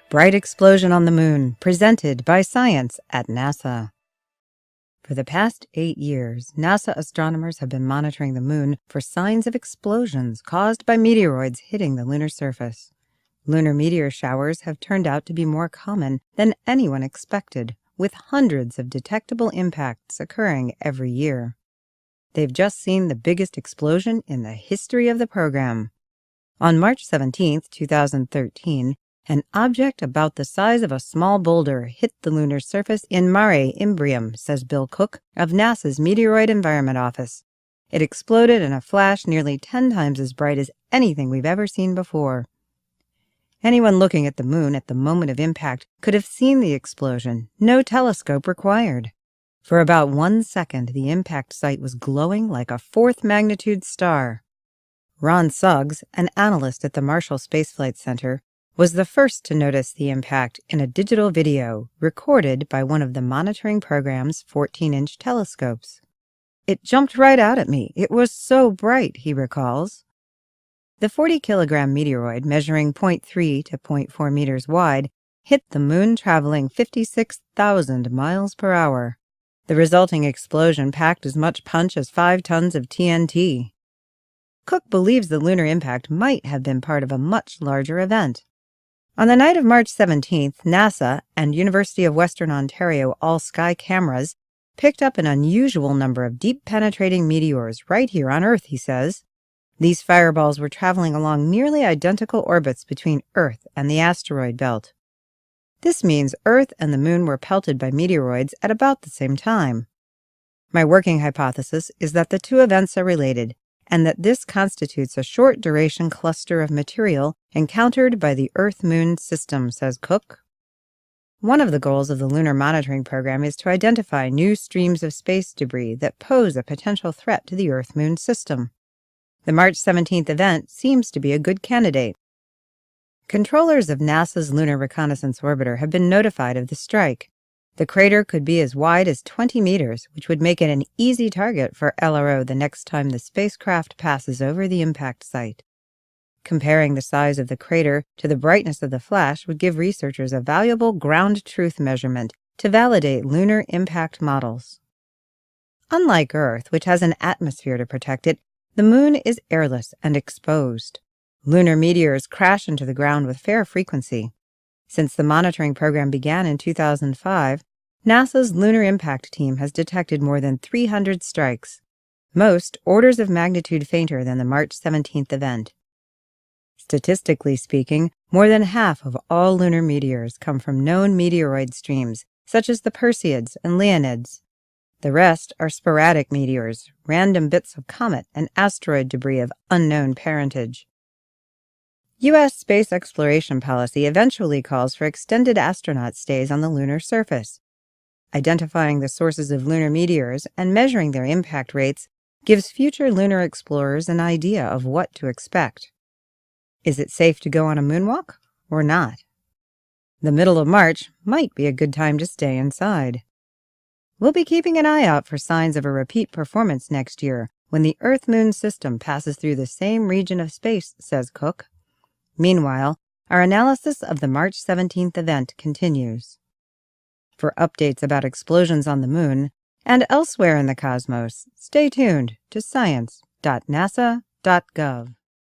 Bright explosion on the moon, presented by Science at NASA. For the past 8 years, NASA astronomers have been monitoring the moon for signs of explosions caused by meteoroids hitting the lunar surface. Lunar meteor showers have turned out to be more common than anyone expected, with hundreds of detectable impacts occurring every year. They've just seen the biggest explosion in the history of the program. On March 17, 2013, an object about the size of a small boulder hit the lunar surface in Mare Imbrium, says Bill Cook of NASA's Meteoroid Environment Office. It exploded in a flash nearly 10 times as bright as anything we've ever seen before. Anyone looking at the moon at the moment of impact could have seen the explosion, no telescope required. For about 1 second, the impact site was glowing like a fourth-magnitude star. Ron Suggs, an analyst at the Marshall Space Flight Center, was the first to notice the impact in a digital video recorded by one of the monitoring program's 14-inch telescopes. "It jumped right out at me. It was so bright," he recalls. The 40-kilogram meteoroid, measuring 0.3 to 0.4 meters wide, hit the moon traveling 56,000 miles per hour. The resulting explosion packed as much punch as 5 tons of TNT. Cook believes the lunar impact might have been part of a much larger event. On the night of March 17th, NASA and University of Western Ontario all-sky cameras picked up an unusual number of deep-penetrating meteors right here on Earth, he says. These fireballs were traveling along nearly identical orbits between Earth and the asteroid belt. This means Earth and the Moon were pelted by meteoroids at about the same time. My working hypothesis is that the two events are related, and that this constitutes a short-duration cluster of material encountered by the Earth-Moon system, says Cook. One of the goals of the Lunar Monitoring Program is to identify new streams of space debris that pose a potential threat to the Earth-Moon system. The March 17th event seems to be a good candidate. Controllers of NASA's Lunar Reconnaissance Orbiter have been notified of the strike. The crater could be as wide as 20 meters, which would make it an easy target for LRO the next time the spacecraft passes over the impact site. Comparing the size of the crater to the brightness of the flash would give researchers a valuable ground truth measurement to validate lunar impact models. Unlike Earth, which has an atmosphere to protect it, the Moon is airless and exposed. Lunar meteors crash into the ground with fair frequency. Since the monitoring program began in 2005, NASA's Lunar Impact Team has detected more than 300 strikes, most orders of magnitude fainter than the March 17th event. Statistically speaking, more than half of all lunar meteors come from known meteoroid streams, such as the Perseids and Leonids. The rest are sporadic meteors, random bits of comet and asteroid debris of unknown parentage. U.S. space exploration policy eventually calls for extended astronaut stays on the lunar surface. Identifying the sources of lunar meteors and measuring their impact rates gives future lunar explorers an idea of what to expect. Is it safe to go on a moonwalk or not? The middle of March might be a good time to stay inside. We'll be keeping an eye out for signs of a repeat performance next year when the Earth-Moon system passes through the same region of space, says Cook. Meanwhile, our analysis of the March 17th event continues. For updates about explosions on the Moon and elsewhere in the cosmos, stay tuned to science.nasa.gov.